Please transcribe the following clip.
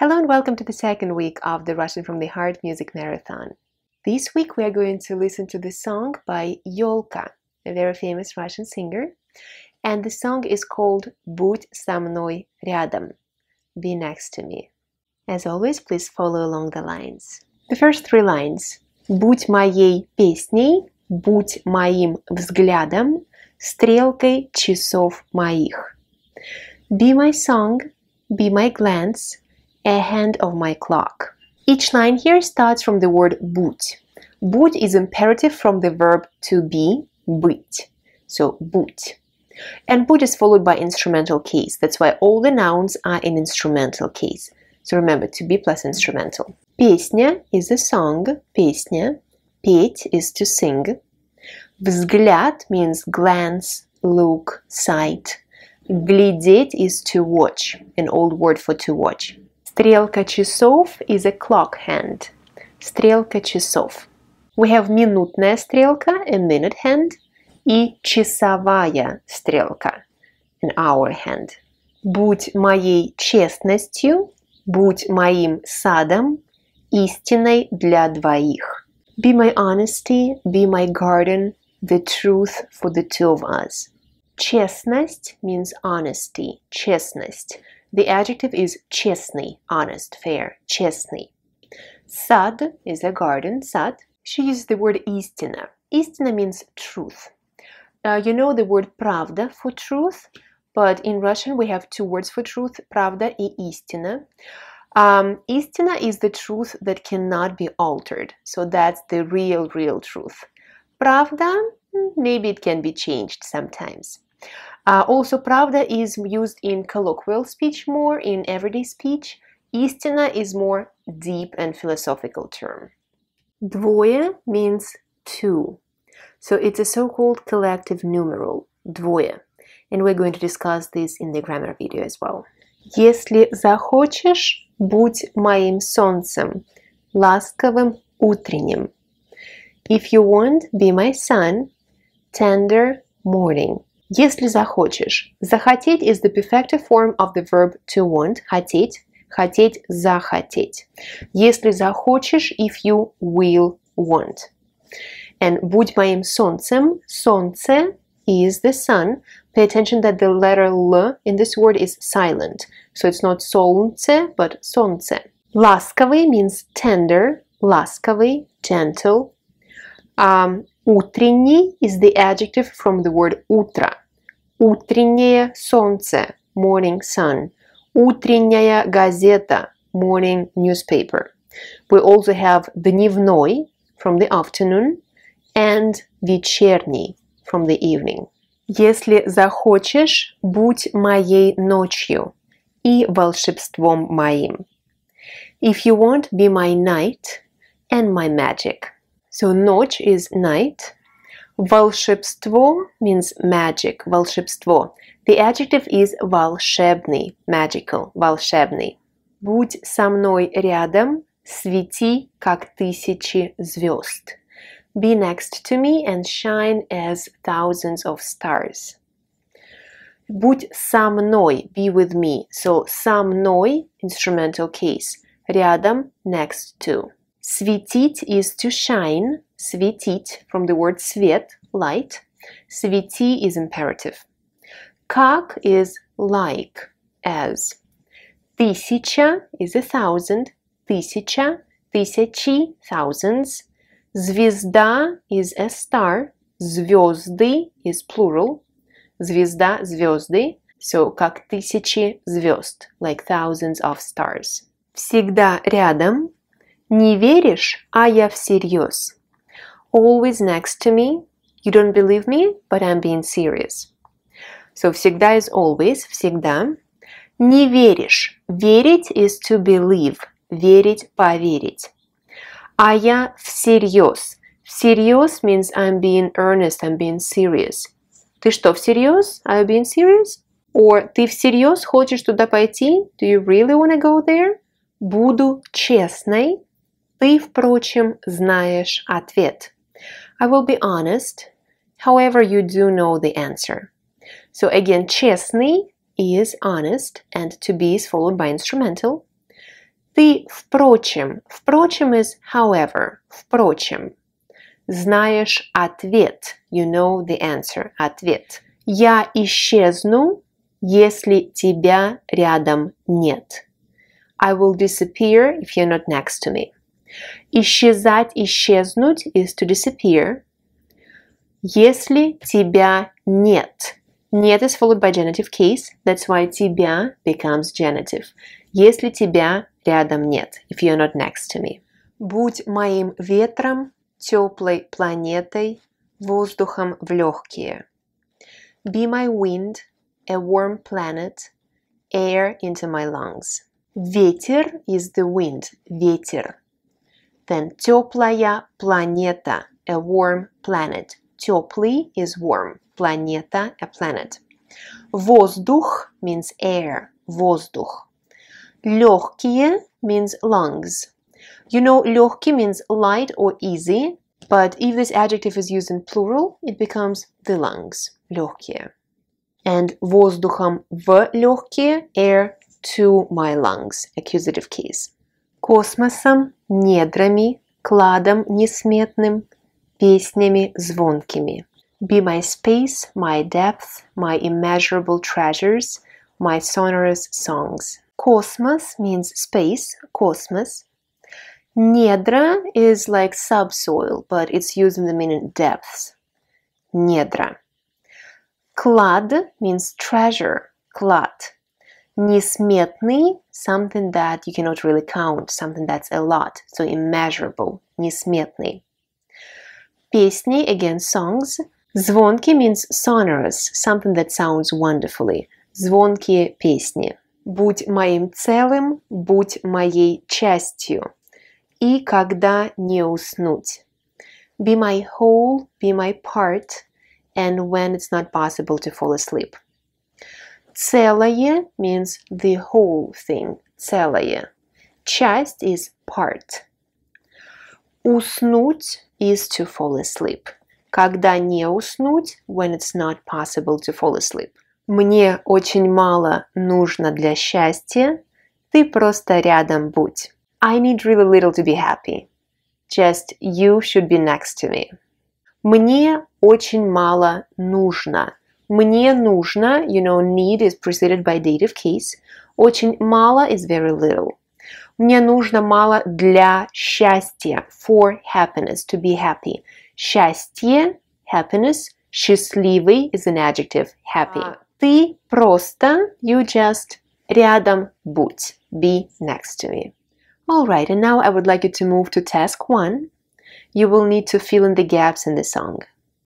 Hello and welcome to the second week of the Russian from the Heart Music Marathon. This week we are going to listen to the song by Yolka, a very famous Russian singer, and the song is called "Будь со мной рядом", Be next to me. As always, please follow along the lines. The first three lines: Будь моей песней, будь моим взглядом, стрелкой часов моих. Be my song, be my glance, a hand of my clock. Each line here starts from the word будь. Будь is imperative from the verb to be, быть. So будь. And будь is followed by instrumental case. That's why all the nouns are in instrumental case. So remember, to be plus instrumental. Песня is a song, песня. Петь is to sing. Взгляд means glance, look, sight. Глядеть is to watch, an old word for to watch. Стрелка часов is a clock hand. Стрелка часов. We have минутная стрелка, a minute hand, и часовая стрелка, an hour hand. Будь моей честностью, будь моим садом, истиной для двоих. Be my honesty, be my garden, the truth for the two of us. Честность means honesty, честность. The adjective is честный, honest, fair, честный. Сад is a garden, сад. She uses the word истина. Истина means truth. You know the word правда for truth, but in Russian we have two words for truth, правда и истина. Истина is the truth that cannot be altered. So that's the real truth. Правда, maybe it can be changed sometimes. Also, правда is used in colloquial speech more, in everyday speech. Истина is more deep and philosophical term. Двое means two. So it's a so-called collective numeral, двое. And we're going to discuss this in the grammar video as well. Если захочешь, будь моим солнцем, ласковым утренним. If you want, be my sun, tender morning. Если захочешь. Захотеть is the perfective form of the verb to want, хотеть, хотеть, захотеть. Если захочешь, if you will want. And будь моим солнцем, солнце is the sun. Pay attention that the letter L in this word is silent. So it's not солнце, but солнце. Ласковый means tender, ласковый, gentle. Утренний is the adjective from the word утро. Утреннее солнце, morning sun. Утренняя газета, morning newspaper. We also have дневной from the afternoon and вечерний from the evening. Если захочешь, будь моей ночью и волшебством моим. If you want, be my night and my magic. So ночь is night. Волшебство means magic, волшебство. The adjective is волшебный, magical, волшебный. Будь со мной рядом, свети, как тысячи звезд. Be next to me and shine as thousands of stars. Будь со мной, be with me. So со мной, instrumental case. Рядом, next to. Светить is to shine. Светить from the word свет, light. Свети is imperative. Как is like, as. Тысяча is 1,000. Тысяча, тысячи, thousands. Звезда is a star. Звезды is plural. Звезда, звезды. So, как тысячи звезд, like thousands of stars. Всегда рядом. Не веришь, а я всерьез. Always next to me. You don't believe me, but I'm being serious. So, всегда is always, всегда. Не веришь. Верить is to believe. Верить, поверить. А я всерьез. Всерьез means I'm being earnest, I'm being serious. Ты что, всерьез? Are you being serious? Or ты всерьез хочешь туда пойти? Do you really want to go there? Буду честной. Ты, впрочем, знаешь ответ. I will be honest. However, you do know the answer. So again, честный is honest and to be is followed by instrumental. Ты, впрочем. Впрочем is however. Впрочем. Знаешь ответ. You know the answer. Ответ. Я исчезну, если тебя рядом нет. I will disappear if you're not next to me. Исчезать, исчезнуть is to disappear. Если тебя нет. Нет is followed by genitive case. That's why тебя becomes genitive. Если тебя рядом нет. If you're not next to me. Будь моим ветром, теплой планетой, воздухом в легкие. Be my wind, a warm planet, air into my lungs. Ветер is the wind. Ветер. Then теплая планета, a warm planet. Теплый is warm. Планета, a planet. Воздух means air. Воздух. Легкие means lungs. You know, легкий means light or easy, but if this adjective is used in plural, it becomes the lungs. Легкие. And воздухом в легкие, air to my lungs. Accusative case. Космосом, недрами, кладом несметным, песнями звонкими. Be my space, my depth, my immeasurable treasures, my sonorous songs. Космос means space, космос. Недра is like subsoil, but it's used in the meaning depths. Недра. Клад means treasure, клад. Несметный, something that you cannot really count, something that's a lot, so immeasurable, несметный. Песни, again, songs. Звонкий means sonorous, something that sounds wonderfully. Звонкие песни. Будь моим целым, будь моей частью. И когда не уснуть. Be my whole, be my part, and when it's not possible to fall asleep. Целое means the whole thing. Целое. Часть is part. Уснуть is to fall asleep. Когда не уснуть, when it's not possible to fall asleep. Мне очень мало нужно для счастья, ты просто рядом будь. I need really little to be happy. Just you should be next to me. Мне очень мало нужно. Мне нужно, you know, need is preceded by dative case. Очень мало is very little. Мне нужно мало для счастья, for happiness, to be happy. Счастье, happiness, счастливый is an adjective, happy. Ты просто, you just, рядом будь, be next to me. Alright, and now I would like you to move to task 1. You will need to fill in the gaps in the song.